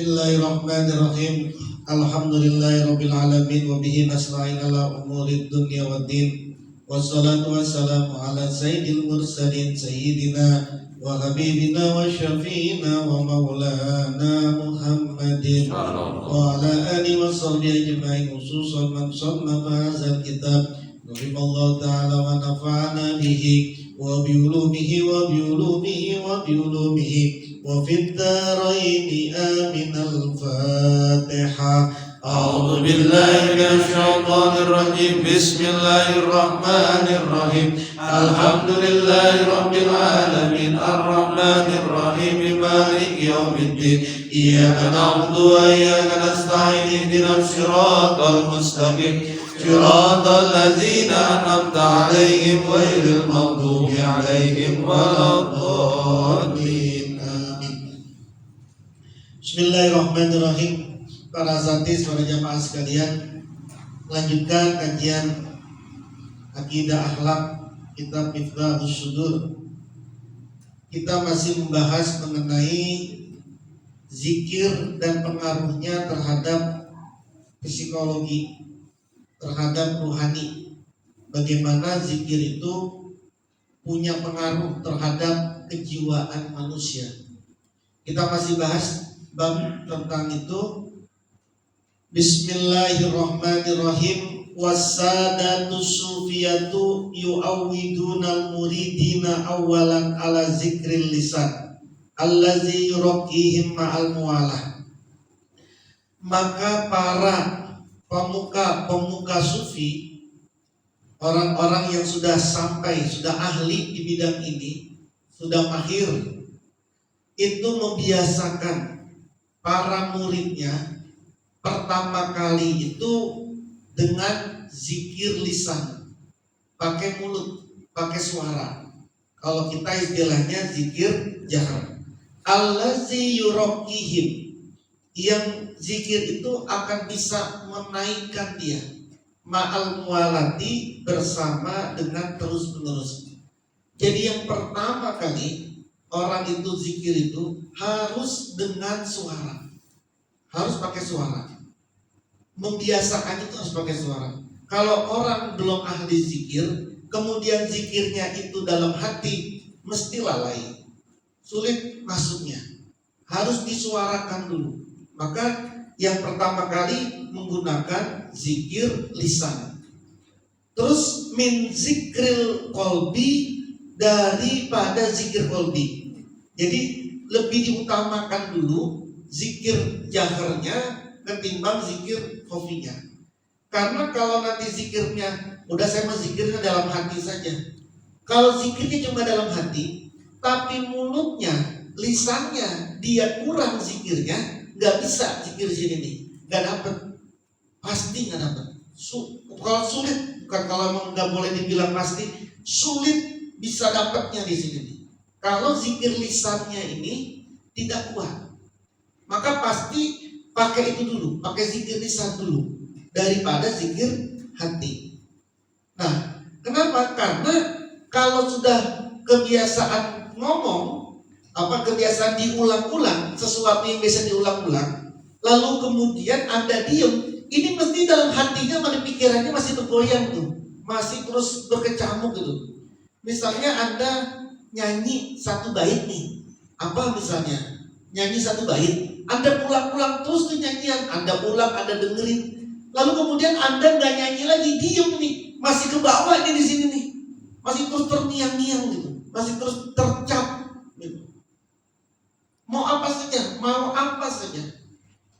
Bismillahirrahmanirrahim. Alhamdulillahirabbil alamin wa bihi nasta'in ala umurid dunya waddin. Wassalatu wassalamu ala sayyidil mursalin sayyidina wa habibina wa syafi'ina wa maulana Muhammadin wa ala alihi wa sahbihi ajma'in, khususan man sannafa hadzal kitab. Nuhimallahu ta'ala wa nafa'ana bihi wa biulumihi wa biulumihi wa biulumihi wa fid dharaini amin. Al-Fatihah. A'udzu billahi minasy syaithanir rajim. Bismillahirrahmanirrahim. Alhamdulillahi rabbil alamin arrahmanir rahim maliki yaumiddin. Iyyaka na'budu wa iyyaka nasta'in ihdinas siratal mustaqim. Siratal ladzina an'amta 'alaihim ghairil maghdubi 'alaihim waladdallin. Bismillahirrahmanirrahim. Para asatidz, para jamaah sekalian, lanjutkan kajian akidah akhlak kitab Miftahush Shudur. Kita masih membahas mengenai zikir dan pengaruhnya terhadap psikologi, terhadap rohani. Bagaimana zikir itu punya pengaruh terhadap kejiwaan manusia. Kita masih bahas bab tentang itu. Bismillahirrahmanirrahim. Wassadatu sufiyatu yu'awwidunal muridina awalan ala zikril lisan allazi yuraqihim ma'al muwalah. Maka para pemuka sufi, orang-orang yang sudah sampai, sudah ahli di bidang ini, sudah mahir, itu membiasakan para muridnya pertama kali itu dengan zikir lisan, pakai mulut, pakai suara. Kalau kita istilahnya zikir jahar. Allazi yuraqihim, yang zikir itu akan bisa menaikkan dia ma'al mualati, bersama dengan terus menerus. Jadi yang pertama kali orang itu zikir itu harus dengan suara, harus pakai suara. Membiasakan itu harus pakai suara. Kalau orang belum ahli zikir, kemudian zikirnya itu dalam hati, mesti lalai, sulit masuknya. Harus disuarakan dulu. Maka yang pertama kali menggunakan zikir lisan. Terus min zikril qalbi, daripada zikir qalbi. Jadi lebih diutamakan dulu zikir jaharnya ketimbang zikir khafinya. Karena kalau nanti zikirnya, udah saya mah zikirnya dalam hati saja. Kalau zikirnya cuma dalam hati, tapi mulutnya, lisannya dia kurang zikirnya, nggak bisa zikir sini nih, nggak dapet, pasti nggak dapet. Kalau sulit, bukan kalau emang nggak boleh dibilang pasti, sulit bisa dapatnya di sini nih. Kalau zikir lisannya ini tidak kuat, maka pasti pakai itu dulu, pakai zikir lisan dulu daripada zikir hati. Nah, kenapa? Karena kalau sudah kebiasaan ngomong, kebiasaan diulang-ulang, sesuatu yang biasa diulang-ulang, lalu kemudian Anda diem, ini mesti dalam hatinya, pada pikirannya masih bergoyang tuh, masih terus berkecamuk gitu. Misalnya Anda nyanyi satu bait nih, misalnya nyanyi satu bait, Anda pulang-pulang terus tuh nyanyian, Anda pulang, Anda dengerin, lalu kemudian Anda nggak nyanyi lagi, diem nih, masih ke bawah nih di sini nih, masih terus terniang-niang gitu, masih terus tercap gitu. Mau apa saja,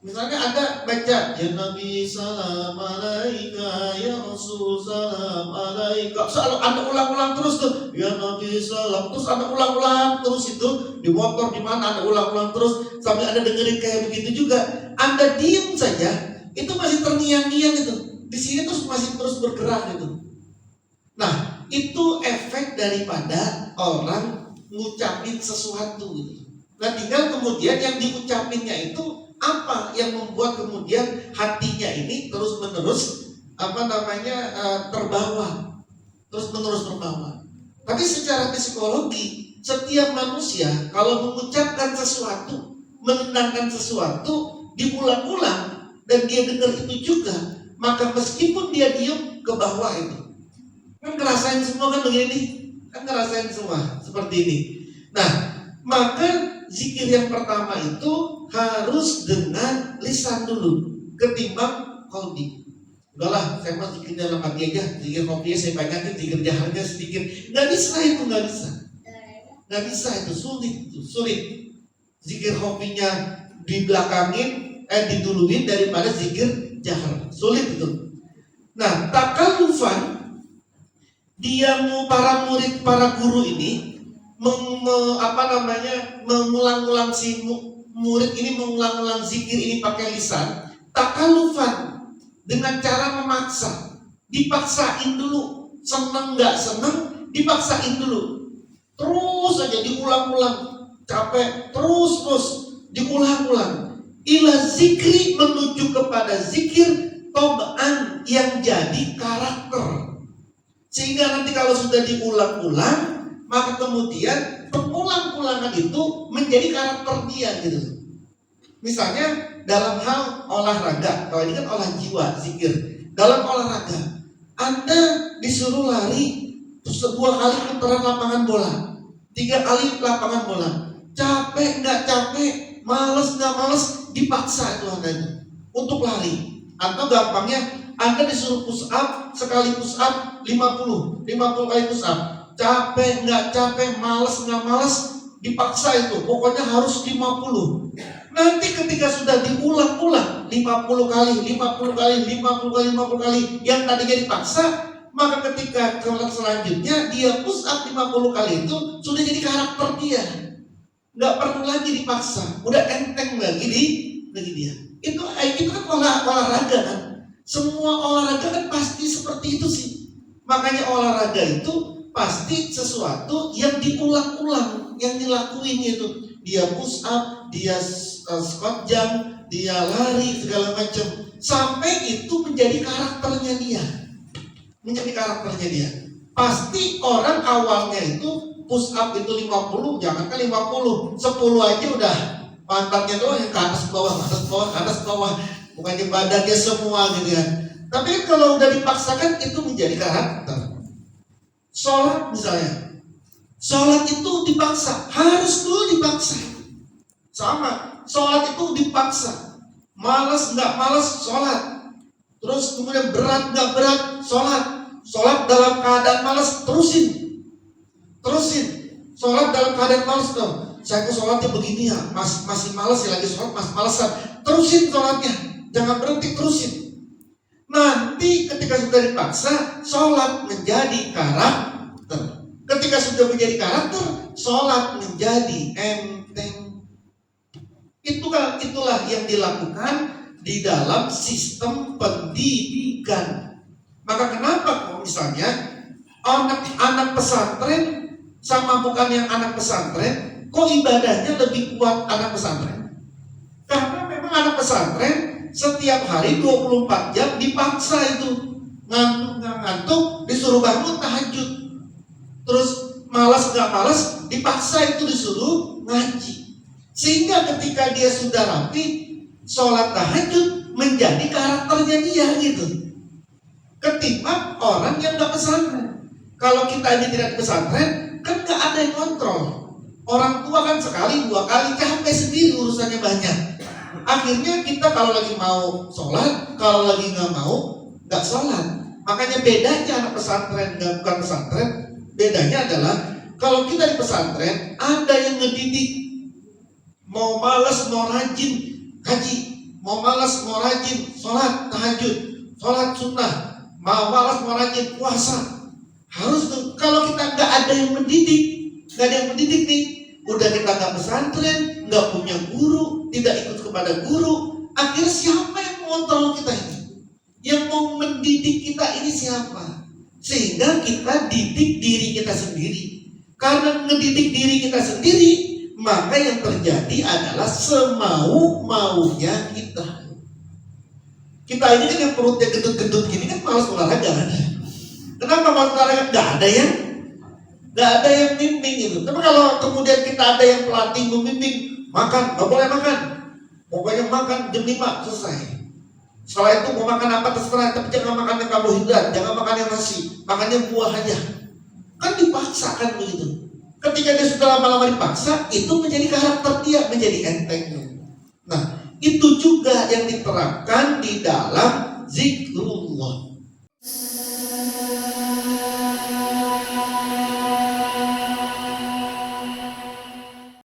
misalnya Anda baca ya Nabi salam alaika, ya Rasul salam alaika, selalu Anda ulang-ulang terus tuh, ya Nabi salam, terus Anda ulang-ulang terus itu di motor di mana Anda ulang-ulang terus sambil Anda dengerin kayak begitu juga. Anda diam saja, itu masih terniang-niang gitu, di sini terus masih terus bergerak gitu. Nah, itu efek daripada orang ngucapin sesuatu gitu. Nah, tinggal kemudian yang diucapinnya itu apa yang membuat kemudian hatinya ini terus menerus terbawa, terus menerus terbawa. Tapi secara psikologi, setiap manusia kalau mengucapkan sesuatu, menenangkan sesuatu, diulang-ulang dan dia dengar itu juga, maka meskipun dia diem ke bawah itu kan ngerasain semua kan begini, kan ngerasain semua seperti ini. Nah, maka zikir yang pertama itu harus dengan lisan dulu ketimbang qalbi. Udahlah, saya mah zikir dalam hati aja, zikir kopinya saya banyakin, zikir jaharnya sedikit. Nggak bisa itu, nggak bisa. Nggak bisa itu, sulit. Zikir kopinya dibelakangin, diduluin daripada zikir jahar, sulit itu. Nah, takallufan dia para murid, para guru ini mengulang-ulang si murid ini mengulang-ulang zikir ini pakai lisan, takallufan dengan cara memaksa, dipaksain dulu, seneng nggak seneng, dipaksain dulu, terus aja diulang-ulang, capek, terus diulang-ulang, ila zikri menuju kepada zikir tobaan yang jadi karakter. Sehingga nanti kalau sudah diulang-ulang, maka kemudian pengulang-ulangan itu menjadi karakter dia gitu. Misalnya dalam hal olahraga, kalau ini kan olah jiwa, zikir. Dalam olahraga, Anda disuruh lari 2 kali putaran lapangan bola, 3 kali lapangan bola. Capek nggak capek, males nggak males, dipaksa itu Anda untuk lari. Atau gampangnya Anda disuruh push up, sekali push up 50 kali push up. Capek nggak capek, males nggak males, dipaksa itu. Pokoknya harus 50. Nanti ketika sudah diulang-ulang 50 kali yang tadinya dipaksa, maka ketika selanjutnya dia push up 50 kali itu sudah jadi karakter dia. Nggak perlu lagi dipaksa, udah enteng lagi dia. Itu kan olahraga kan. Semua olahraga kan pasti seperti itu sih. Makanya olahraga itu pasti sesuatu yang diulang-ulang, yang dilakuin itu. Dia push up, dia squat jump, dia lari segala macam, sampai itu menjadi karakternya dia. Pasti orang awalnya itu push up itu 50, jangankan 50, 10 aja udah pantatnya doang yang ke atas bawah, bukannya badannya semua gitu kan. Tapi kan kalau udah dipaksakan itu menjadi karakter. Sholat misalnya, sholat itu dipaksa, harus dulu dipaksa. Sama, sholat itu dipaksa. Malas nggak malas sholat. Terus kemudian berat nggak berat sholat. Sholat dalam keadaan malas terusin. Sholat dalam keadaan malas dong. Saya ke sholatnya begini ya, masih malas ya, lagi sholat malesan. Terusin sholatnya, jangan berhenti, terusin. Nanti ketika sudah dipaksa, sholat menjadi karakter. Ketika sudah menjadi karakter, sholat menjadi enteng. Itulah yang dilakukan di dalam sistem pendidikan. Maka kenapa kok misalnya anak pesantren sama bukan yang anak pesantren, kok ibadahnya lebih kuat anak pesantren? Karena memang anak pesantren setiap hari 24 jam dipaksa itu. Ngantuk disuruh bangun tahajud. Terus malas gak malas dipaksa itu disuruh ngaji. Sehingga ketika dia sudah rapi, sholat tahajud menjadi karakternya dia gitu. Ketimbang orang yang gak pesantren. Kalau kita ini tidak pesantren, kan gak ada yang kontrol. Orang tua kan sekali 2 kali capek sendiri, urusannya banyak. Akhirnya kita kalau lagi mau sholat, kalau lagi nggak mau nggak sholat. Makanya bedanya anak pesantren dan bukan pesantren, bedanya adalah kalau kita di pesantren ada yang ngedidik. Mau malas mau rajin haji, mau malas mau rajin sholat tahajud, sholat sunnah, mau malas mau rajin puasa. Harus tuh. Kalau kita nggak ada yang mendidik, nih, udah kita nggak pesantren, nggak punya guru, tidak ikut kepada guru, akhirnya siapa yang mengontrol kita ini? Yang mau mendidik kita ini siapa? Sehingga kita didik diri kita sendiri. Karena mendidik diri kita sendiri, maka yang terjadi adalah semau-maunya kita. Kita ini kan yang perutnya gendut-gendut gini kan malas olahraga kan? Kenapa malas olahraga? Gak ada yang bimbing gitu. Tapi kalau kemudian kita ada yang pelatih membimbing, makan, gak boleh makan. Pokoknya makan jam 5 selesai. Setelah itu mau makan apa terserah, tapi jangan makan yang karbohidrat, jangan makan yang nasi, makannya buah aja. Kan dipaksa kan begitu. Ketika dia sudah lama-lama dipaksa, itu menjadi karakter dia, menjadi enteng. Nah, itu juga yang diterapkan di dalam zikrullah.